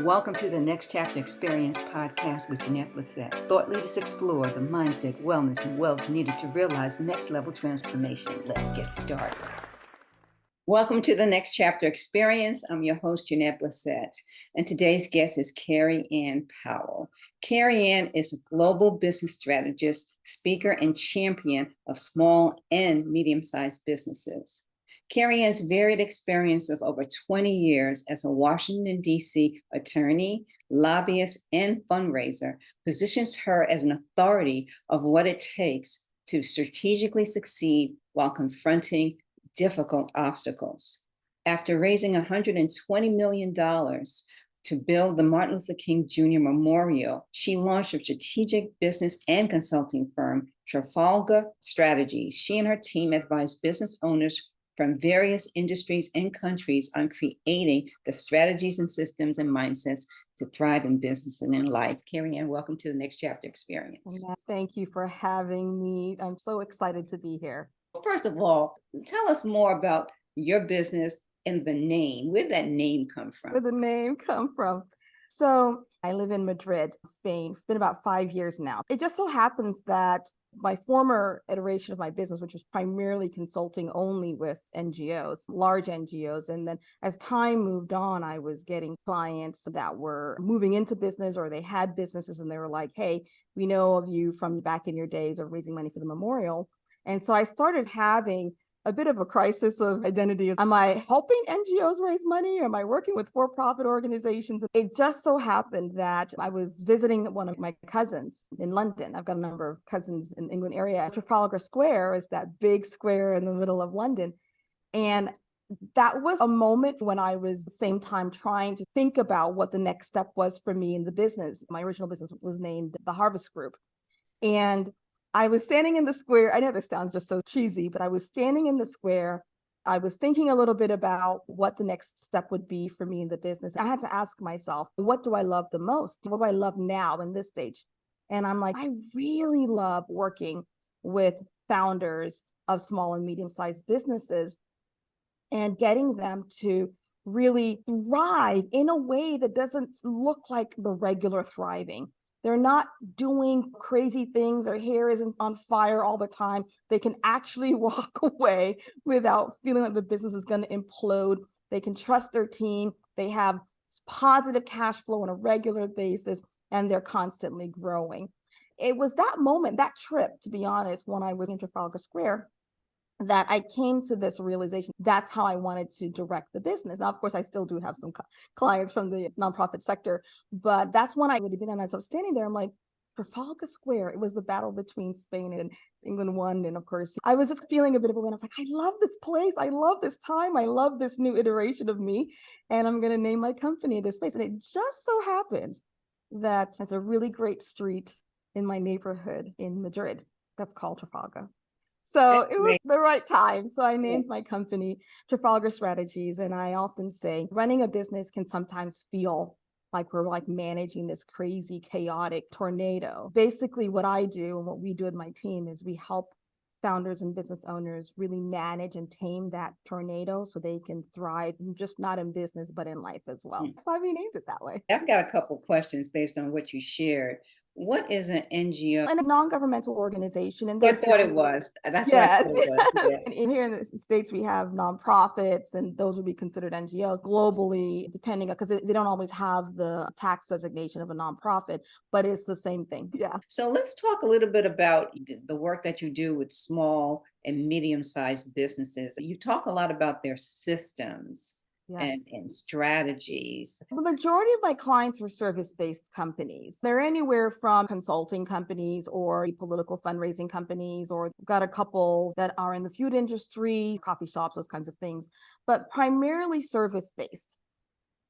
Welcome to the Next Chapter Experience podcast with Jeanette Blissett. Thought leaders explore the mindset, wellness, and wealth needed to realize next level transformation. Let's get started. Welcome to the Next Chapter Experience. I'm your host, Jeanette Blissett, and today's guest is Kerry-Ann Powell. Kerry-Ann is a global business strategist, speaker, and champion of small and medium-sized businesses. Kerry-Ann's varied experience of over 20 years as a Washington, D.C. attorney, lobbyist, and fundraiser positions her as an authority of what it takes to strategically succeed while confronting difficult obstacles. After raising $120 million to build the Martin Luther King Jr. Memorial, she launched a strategic business and consulting firm, Trafalgar Strategies. She and her team advise business owners from various industries and countries on creating the strategies and systems and mindsets to thrive in business and in life. Kerry-Ann, welcome to the Next Chapter Experience. Thank you for having me. I'm so excited to be here. First of all, tell us more about your business and the name. Where did that name come from? Where did the name come from? So I live in Madrid, Spain. It's been about 5 years now. It just so happens that my former iteration of my business, which was primarily consulting only with NGOs, large NGOs. And then as time moved on, I was getting clients that were moving into business or they had businesses and they were like, hey, we know of you from back in your days of raising money for the memorial. And so I started having a bit of a crisis of identity. Am I helping NGOs raise money? Or am I working with for-profit organizations? It just so happened that I was visiting one of my cousins in London. I've got a number of cousins in the England area. Trafalgar Square is that big square in the middle of London. And that was a moment when I was at the same time trying to think about what the next step was for me in the business. My original business was named the Harvest Group. And I was standing in the square. I know this sounds just so cheesy, but I was standing in the square. I was thinking a little bit about what the next step would be for me in the business. I had to ask myself, what do I love the most? What do I love now in this stage? And I'm like, I really love working with founders of small and medium-sized businesses and getting them to really thrive in a way that doesn't look like the regular thriving. They're not doing crazy things. Their hair isn't on fire all the time. They can actually walk away without feeling like the business is going to implode. They can trust their team. They have positive cash flow on a regular basis, and they're constantly growing. It was that moment, that trip, to be honest, when I was in Trafalgar Square, that I came to this realization. That's how I wanted to direct the business. Now, of course, I still do have some clients from the nonprofit sector, but that's when I would have been, and I was standing there, I'm like, Trafalgar Square, it was the battle between Spain and England won. And of course, I was just feeling a bit of a win. I was like, I love this place. I love this time. I love this new iteration of me. And I'm going to name my company this place. And it just so happens that there's a really great street in my neighborhood in Madrid that's called Trafalgar. So it was the right time. So I named my company Trafalgar Strategies. And I often say running a business can sometimes feel like we're like managing this crazy, chaotic tornado. Basically, what I do and what we do in my team is we help founders and business owners really manage and tame that tornado so they can thrive, just not in business, but in life as well. That's why we named it that way. I've got a couple questions based on what you shared. What is an NGO? A non-governmental organization. And I thought it was. That's yes, what I thought it was. Yeah. Here in the States, we have nonprofits, and those would be considered NGOs globally, depending, because they don't always have the tax designation of a nonprofit, but it's the same thing. Yeah. So let's talk a little bit about the work that you do with small and medium-sized businesses. You talk a lot about their systems. Yes. And strategies. The majority of my clients are service-based companies. They're anywhere from consulting companies or political fundraising companies, or got a couple that are in the food industry, coffee shops, those kinds of things, but primarily service-based.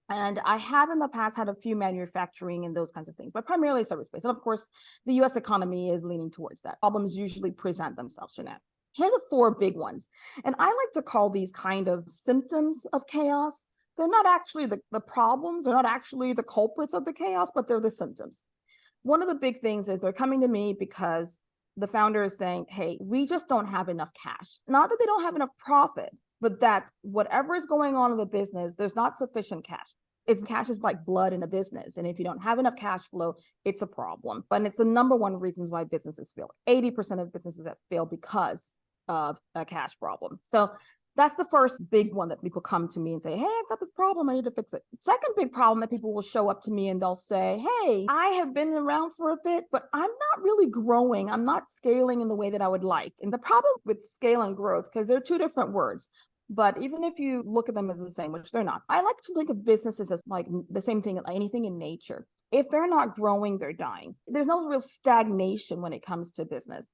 And I have in the past had a few manufacturing and those kinds of things, but primarily service-based. And of course, the US economy is leaning towards that. Problems usually present themselves, Jeanette. Here are the four big ones. And I like to call these kind of symptoms of chaos. They're not actually the problems, they're not actually the culprits of the chaos, but they're the symptoms. One of the big things is they're coming to me because the founder is saying, hey, we just don't have enough cash. Not that they don't have enough profit, but that whatever is going on in the business, there's not sufficient cash. cash is like blood in a business. And if you don't have enough cash flow, it's a problem. And it's the number one reasons why businesses fail. 80% of businesses that fail because of a cash problem. So that's the first big one that people come to me and say, hey, I've got this problem, I need to fix it. Second big problem that people will show up to me and they'll say, hey, I have been around for a bit, but I'm not really growing. I'm not scaling in the way that I would like. And the problem with scale and growth, because they're two different words, but even if you look at them as the same, which they're not, I like to think of businesses as like the same thing, like anything in nature. If they're not growing, they're dying. There's no real stagnation when it comes to business.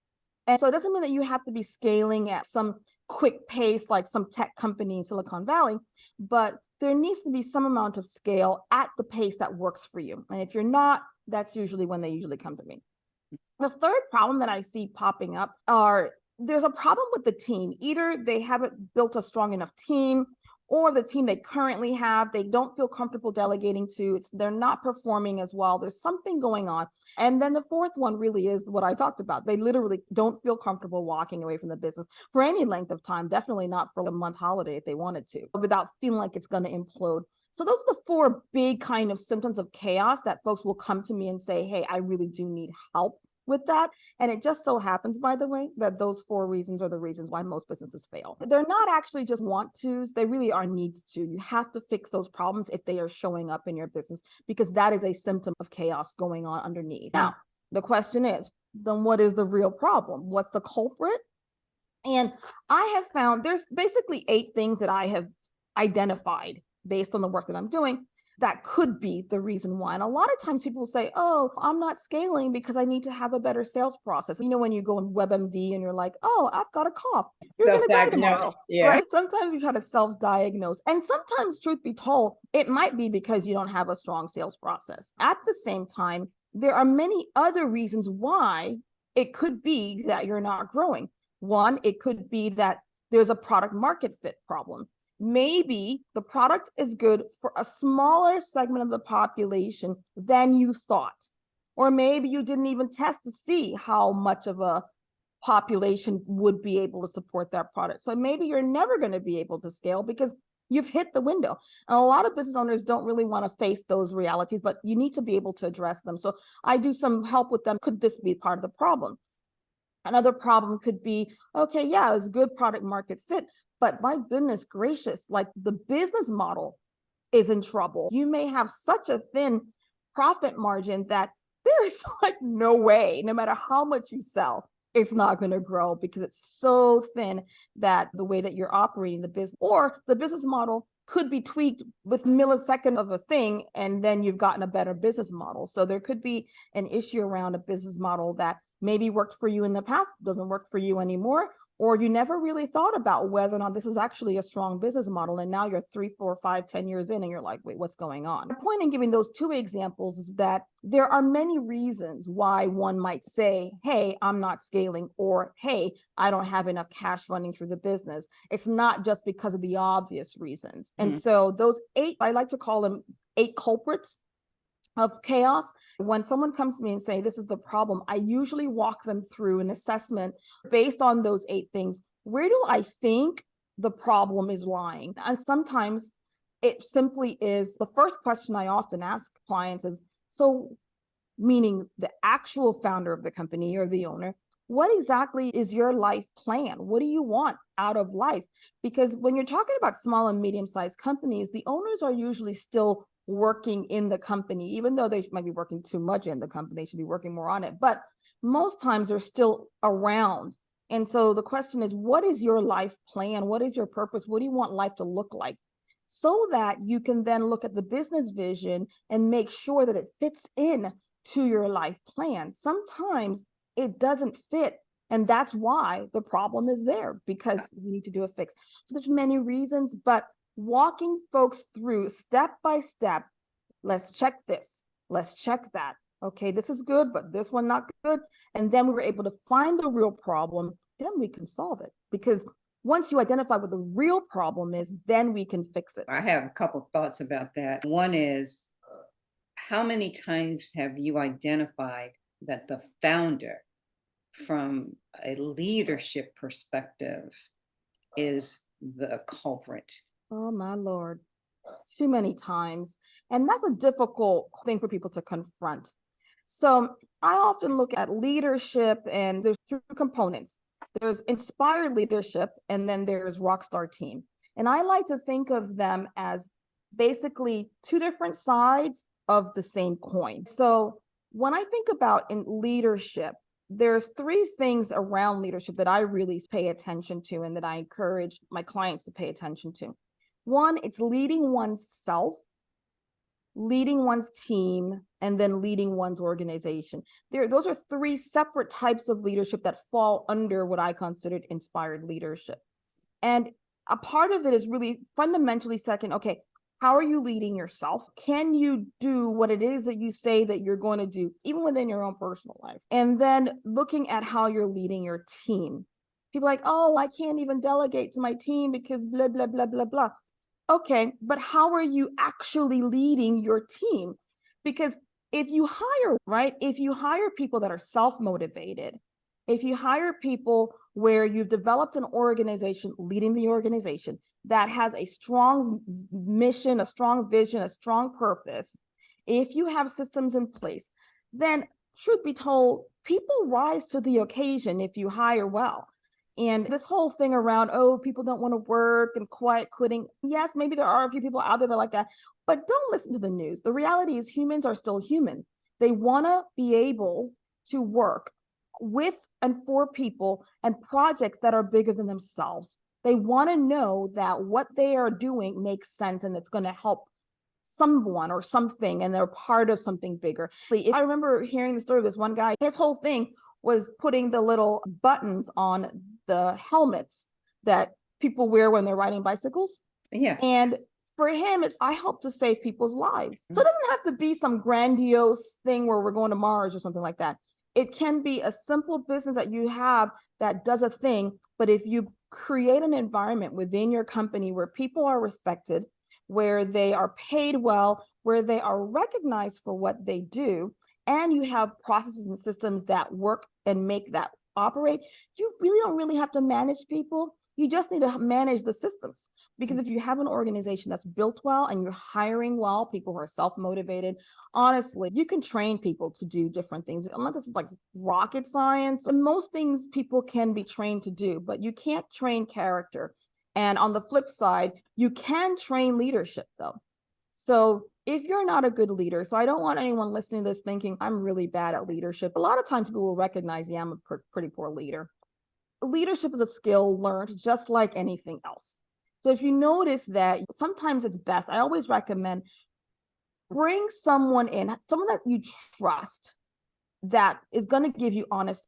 And so it doesn't mean that you have to be scaling at some quick pace like some tech company in Silicon Valley, but there needs to be some amount of scale at the pace that works for you. And if you're not, that's usually when they usually come to me. The third problem that I see popping up are there's a problem with the team. Either they haven't built a strong enough team, or the team they currently have, they don't feel comfortable delegating to. They're not performing as well. There's something going on. And then the fourth one really is what I talked about. They literally don't feel comfortable walking away from the business for any length of time, definitely not for a month holiday if they wanted to, without feeling like it's going to implode. So those are the four big kind of symptoms of chaos that folks will come to me and say, hey, I really do need help with that. And it just so happens, by the way, that those four reasons are the reasons why most businesses fail. They're not actually just want tos, they really are needs to. You have to fix those problems if they are showing up in your business, because that is a symptom of chaos going on underneath. Now, the question is, then what is the real problem? What's the culprit? And I have found there's basically 8 things that I have identified based on the work that I'm doing that could be the reason why. And a lot of times people will say, oh, I'm not scaling because I need to have a better sales process. You know, when you go on WebMD and you're like, oh, I've got a cough, you're going to die tomorrow, right? Sometimes you try to self-diagnose. And sometimes, truth be told, it might be because you don't have a strong sales process. At the same time, there are many other reasons why it could be that you're not growing. One, it could be that there's a product market fit problem. Maybe the product is good for a smaller segment of the population than you thought. Or maybe you didn't even test to see how much of a population would be able to support that product. So maybe you're never going to be able to scale because you've hit the window. And a lot of business owners don't really want to face those realities, but you need to be able to address them. So I do some help with them. Could this be part of the problem? Another problem could be, okay, yeah, it's good product market fit, but my goodness gracious, like the business model is in trouble. You may have such a thin profit margin that there's like no way, no matter how much you sell, it's not going to grow because it's so thin that the way that you're operating the business, or the business model could be tweaked with millisecond of a thing, and then you've gotten a better business model. So there could be an issue around a business model that maybe worked for you in the past, doesn't work for you anymore, or you never really thought about whether or not this is actually a strong business model. And now you're 3, 4, 5, 10 years in and you're like, wait, what's going on? The point in giving those 2 examples is that there are many reasons why one might say, hey, I'm not scaling, or hey, I don't have enough cash running through the business. It's not just because of the obvious reasons. And so those 8, I like to call them 8 culprits of chaos. When someone comes to me and say, this is the problem, I usually walk them through an assessment based on those 8 things. Where do I think the problem is lying? And sometimes it simply is, the first question I often ask clients is, so meaning the actual founder of the company or the owner, what exactly is your life plan? What do you want out of life? Because when you're talking about small and medium-sized companies, the owners are usually still working in the company, even though they might be working too much in the company, they should be working more on it. But most times they're still around. And so the question is, what is your life plan? What is your purpose? What do you want life to look like? So that you can then look at the business vision and make sure that it fits in to your life plan. Sometimes it doesn't fit. And that's why the problem is there, because you need to do a fix. So there's many reasons, but walking folks through step by step, let's check this, let's check that. Okay, this is good, but this one not good. And then we were able to find the real problem, then we can solve it. Because once you identify what the real problem is, then we can fix it. I have a couple thoughts about that. One is, how many times have you identified that the founder, from a leadership perspective, is the culprit? Oh my Lord. too many times. And that's a difficult thing for people to confront. So I often look at leadership, and there's two components. There's inspired leadership, and then there's rockstar team. And I like to think of them as basically two different sides of the same coin. So when I think about in leadership, there's three things around leadership that I really pay attention to and that I encourage my clients to pay attention to. One, it's leading oneself, leading one's team, and then leading one's organization. Those are three separate types of leadership that fall under what I considered inspired leadership. And a part of it is really fundamentally second, okay, how are you leading yourself? Can you do what it is that you say that you're going to do, even within your own personal life? And then looking at how you're leading your team. People are like, oh, I can't even delegate to my team because blah, blah, blah, blah, blah. Okay, but how are you actually leading your team? Because if you hire, right, if you hire people that are self-motivated, if you hire people where you've developed an organization, leading the organization that has a strong mission, a strong vision, a strong purpose, if you have systems in place, then truth be told, people rise to the occasion if you hire well. And this whole thing around, oh, people don't want to work and quiet quitting. Yes, maybe there are a few people out there that are like that, but don't listen to the news. The reality is humans are still human. They want to be able to work with and for people and projects that are bigger than themselves. They want to know that what they are doing makes sense and it's going to help someone or something, and they're part of something bigger. I remember hearing the story of this one guy. His whole thing was putting the little buttons on the helmets that people wear when they're riding bicycles. Yes. And for him, I hope to save people's lives. So it doesn't have to be some grandiose thing where we're going to Mars or something like that. It can be a simple business that you have that does a thing. But if you create an environment within your company where people are respected, where they are paid well, where they are recognized for what they do, and you have processes and systems that work and make that operate, you really don't really have to manage people. You just need to manage the systems. Because if you have an organization that's built well and you're hiring well, people who are self-motivated, honestly, you can train people to do different things. Unless this is like rocket science, and most things people can be trained to do, but you can't train character. And on the flip side, you can train leadership though. So if you're not a good leader, so I don't want anyone listening to this thinking I'm really bad at leadership. A lot of times people will recognize, yeah, I'm a pretty poor leader. Leadership is a skill learned just like anything else. So if you notice that sometimes it's best, I always recommend bring someone in, someone that you trust that is going to give you honest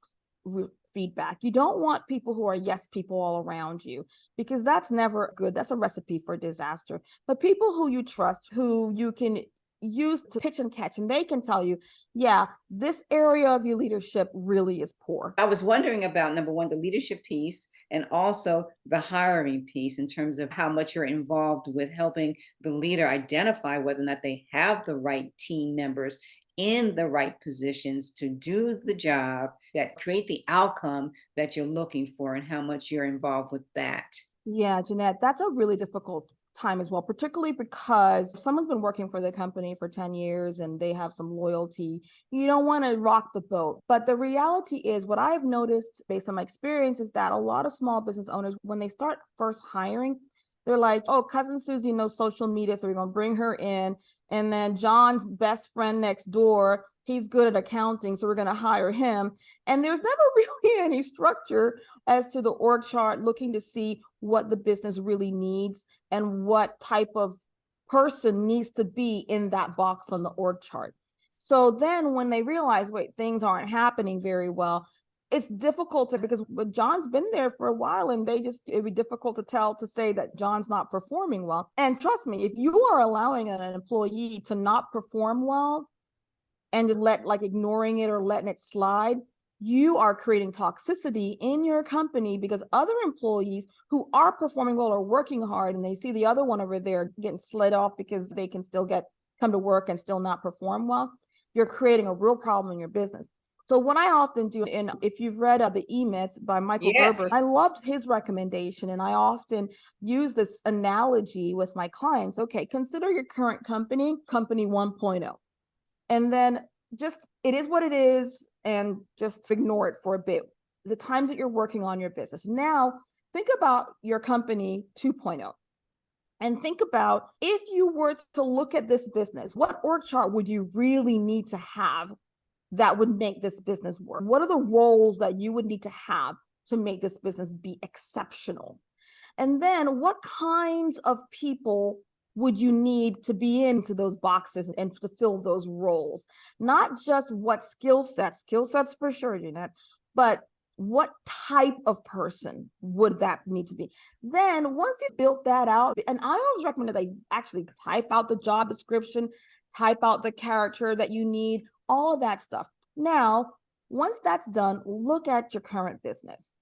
feedback. You don't want people who are yes people all around you, because that's never good. That's a recipe for disaster. But people who you trust, who you can use to pitch and catch, and they can tell you, yeah, this area of your leadership really is poor. I was wondering about, number one, the leadership piece, and also the hiring piece in terms of how much you're involved with helping the leader identify whether or not they have the right team members in the right positions to do the job that create the outcome that you're looking for, and how much you're involved with that. Yeah, Jeanette, that's a really difficult time as well, particularly because if someone's been working for the company for 10 years and they have some loyalty, you don't want to rock the boat. But the reality is, what I've noticed based on my experience is that a lot of small business owners, when they start first hiring, they're like, oh, cousin Susie knows social media, so we're going to bring her in. And then John's best friend next door, he's good at accounting, so we're going to hire him. And there's never really any structure as to the org chart, looking to see what the business really needs and what type of person needs to be in that box on the org chart. So then when they realize, wait, things aren't happening very well, it's difficult because John's been there for a while, and it'd be difficult to say that John's not performing well. And trust me, if you are allowing an employee to not perform well and just ignoring it or letting it slide, you are creating toxicity in your company, because other employees who are performing well are working hard, and they see the other one over there getting slid off because they can still come to work and still not perform well. You're creating a real problem in your business. So what I often do, and if you've read The E-Myth by Michael Yes. Gerber, I loved his recommendation, and I often use this analogy with my clients. Okay, consider your current company 1.0, and then just, it is what it is, and just ignore it for a bit. The times that you're working on your business. Now, think about your company 2.0. And think about, if you were to look at this business, what org chart would you really need to have that would make this business work? What are the roles that you would need to have to make this business be exceptional? And then what kinds of people would you need to be into those boxes and to fill those roles? Not just what skill sets for sure, Jeanette, but what type of person would that need to be? Then once you built that out, and I always recommend that they actually type out the job description, type out the character that you need, all of that stuff. Now, once that's done, look at your current business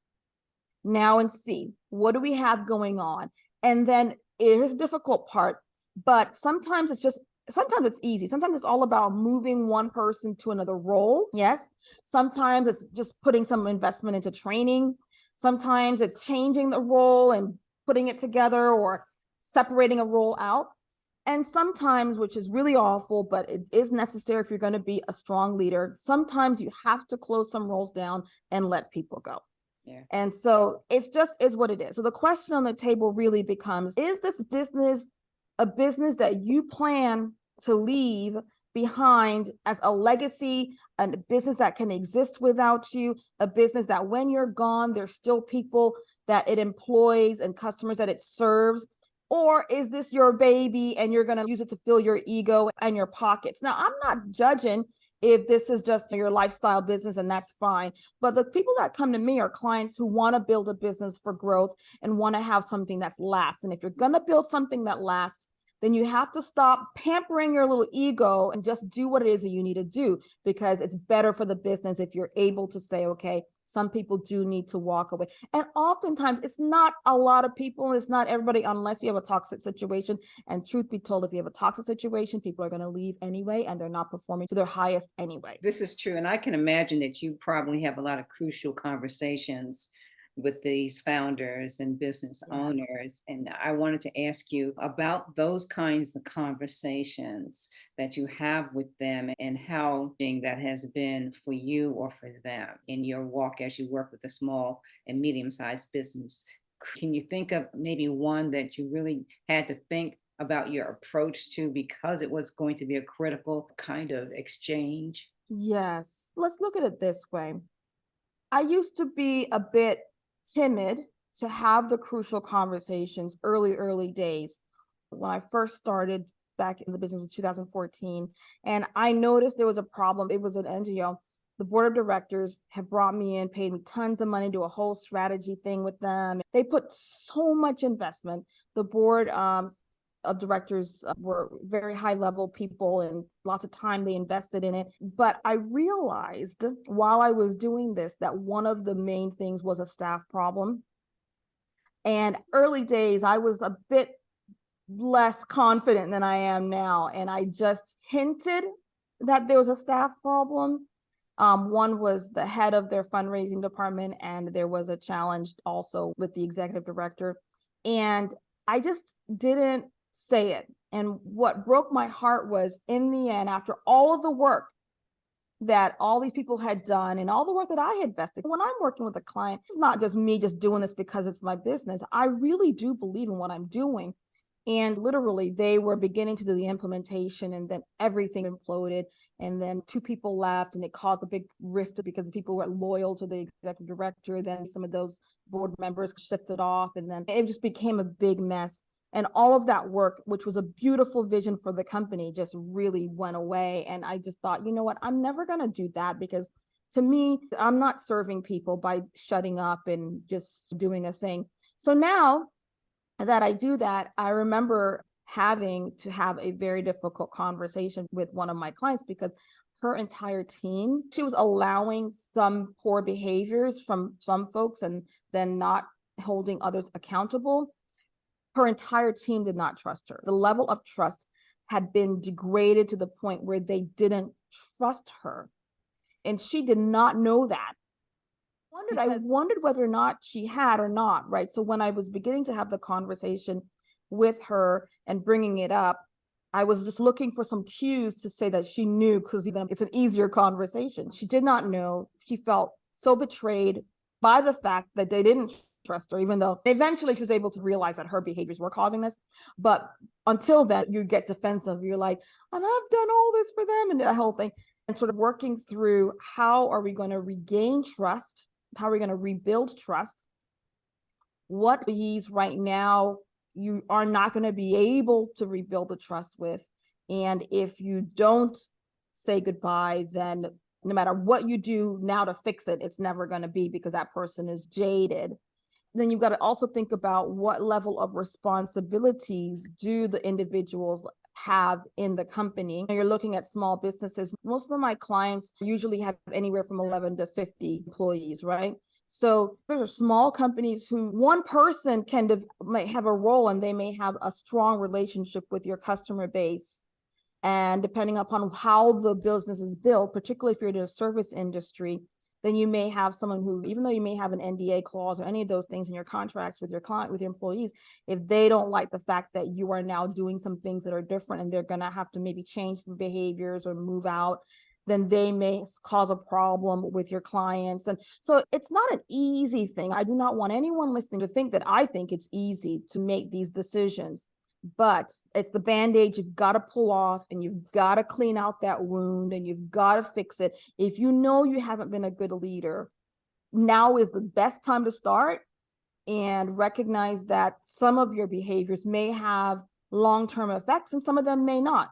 now and see, what do we have going on? And then here's the difficult part, but sometimes it's easy. Sometimes it's all about moving one person to another role. Yes. Sometimes it's just putting some investment into training. Sometimes it's changing the role and putting it together, or separating a role out. And sometimes, which is really awful, but it is necessary if you're going to be a strong leader, sometimes you have to close some roles down and let people go. Yeah. And so it's just is what it is. So the question on the table really becomes, is this business a business that you plan to leave behind as a legacy, a business that can exist without you, a business that when you're gone, there's still people that it employs and customers that it serves? Or is this your baby and you're going to use it to fill your ego and your pockets? Now, I'm not judging if this is just your lifestyle business, and that's fine. But the people that come to me are clients who want to build a business for growth and want to have something that's lasts. And if you're going to build something that lasts, then you have to stop pampering your little ego and just do what it is that you need to do, because it's better for the business if you're able to say, okay, some people do need to walk away. And oftentimes it's not a lot of people, it's not everybody, unless you have a toxic situation. And truth be told, if you have a toxic situation, people are going to leave anyway, and they're not performing to their highest anyway. This is true. And I can imagine that you probably have a lot of crucial conversations with these founders and business owners. And I wanted to ask you about those kinds of conversations that you have with them, and how that has been for you or for them in your walk as you work with a small and medium-sized business. Can you think of maybe one that you really had to think about your approach to, because it was going to be a critical kind of exchange? Yes. Let's look at it this way. I used to be a bit timid to have the crucial conversations early days when I first started back in the business in 2014. And I noticed there was a problem. It was an NGO. The board of directors had brought me in, paid me tons of money, do a whole strategy thing with them. They put so much investment. The board of directors were very high level people, and lots of time they invested in it. But I realized while I was doing this that one of the main things was a staff problem. And early days, I was a bit less confident than I am now. And I just hinted that there was a staff problem. One was the head of their fundraising department, and there was a challenge also with the executive director. And I just didn't say it. And what broke my heart was, in the end, after all of the work that all these people had done and all the work that I had invested, when I'm working with a client, it's not just me just doing this because it's my business. I really do believe in what I'm doing. And literally, they were beginning to do the implementation, and then everything imploded. And then 2 people left, and it caused a big rift because people were loyal to the executive director. Then some of those board members shifted off, and then it just became a big mess. And all of that work, which was a beautiful vision for the company, just really went away. And I just thought, you know what, I'm never going to do that, because to me, I'm not serving people by shutting up and just doing a thing. So now that I do that, I remember having to have a very difficult conversation with one of my clients, because her entire team, she was allowing some poor behaviors from some folks and then not holding others accountable. Her entire team did not trust her. The level of trust had been degraded to the point where they didn't trust her. And she did not know that. I wondered whether or not she had or not, right? So when I was beginning to have the conversation with her and bringing it up, I was just looking for some cues to say that she knew, because even it's an easier conversation. She did not know. She felt so betrayed by the fact that they didn't trust her, even though eventually she was able to realize that her behaviors were causing this. But until then, you get defensive. You're like, and I've done all this for them, and that whole thing. And sort of working through, how are we going to regain trust? How are we going to rebuild trust? What fees right now you are not going to be able to rebuild the trust with? And if you don't say goodbye, then no matter what you do now to fix it, it's never going to be, because that person is jaded. Then you've got to also think about what level of responsibilities do the individuals have in the company. You're looking at small businesses. Most of my clients usually have anywhere from 11 to 50 employees, right? So there are small companies who one person might have a role, and they may have a strong relationship with your customer base. And depending upon how the business is built, particularly if you're in a service industry, then you may have someone who, even though you may have an NDA clause or any of those things in your contracts with your client, with your employees, if they don't like the fact that you are now doing some things that are different, and they're going to have to maybe change the behaviors or move out, then they may cause a problem with your clients. And so it's not an easy thing. I do not want anyone listening to think that I think it's easy to make these decisions, but it's the Band-Aid you've got to pull off, and you've got to clean out that wound, and you've got to fix it. If you know you haven't been a good leader, now is the best time to start and recognize that some of your behaviors may have long-term effects and some of them may not,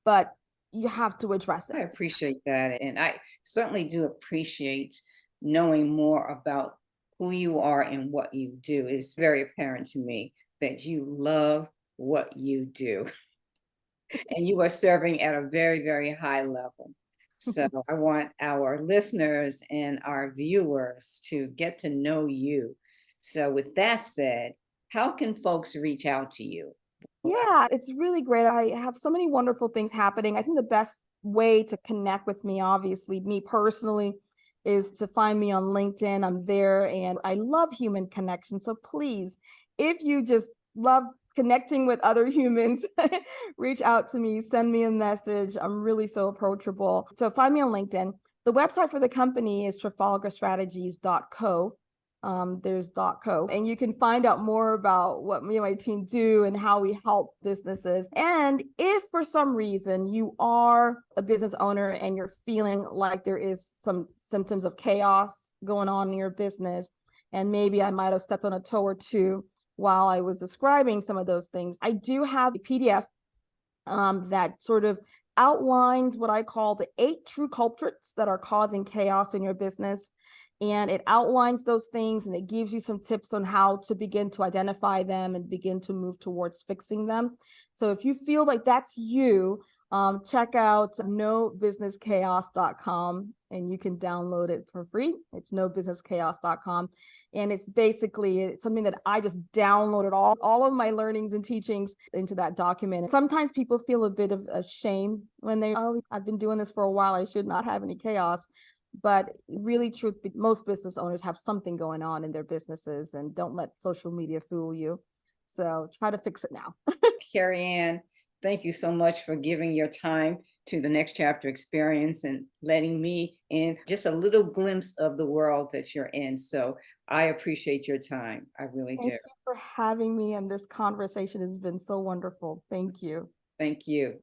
but you have to address I it. appreciate that. And I certainly do appreciate knowing more about who you are and what you do. It's very apparent to me that you love what you do and you are serving at a very, very high level. So I want our listeners and our viewers to get to know you. So with that said, how can folks reach out to you? Yeah, it's really great. I have so many wonderful things happening. I think the best way to connect with me, obviously, me personally, is to find me on LinkedIn. I'm there, and I love human connection. So please, if you just love connecting with other humans, reach out to me, send me a message. I'm really so approachable. So find me on LinkedIn. The website for the company is trafalgarstrategies.co. There's .co, and you can find out more about what me and my team do and how we help businesses. And if for some reason you are a business owner and you're feeling like there is some symptoms of chaos going on in your business, and maybe I might have stepped on a toe or two while I was describing some of those things, I do have a PDF that sort of outlines what I call the 8 true culprits that are causing chaos in your business. And it outlines those things, and it gives you some tips on how to begin to identify them and begin to move towards fixing them. So if you feel like that's you, check out nobusinesschaos.com, and you can download it for free. It's nobusinesschaos.com. And it's something that I just downloaded all of my learnings and teachings into that document. Sometimes people feel a bit of a shame when I've been doing this for a while, I should not have any chaos. But really, most business owners have something going on in their businesses, and don't let social media fool you. So try to fix it now. Kerry-Ann, thank you so much for giving your time to the Next Chapter Experience and letting me in just a little glimpse of the world that you're in. So I appreciate your time. I really do. Thank you for having me, and this conversation has been so wonderful. Thank you. Thank you.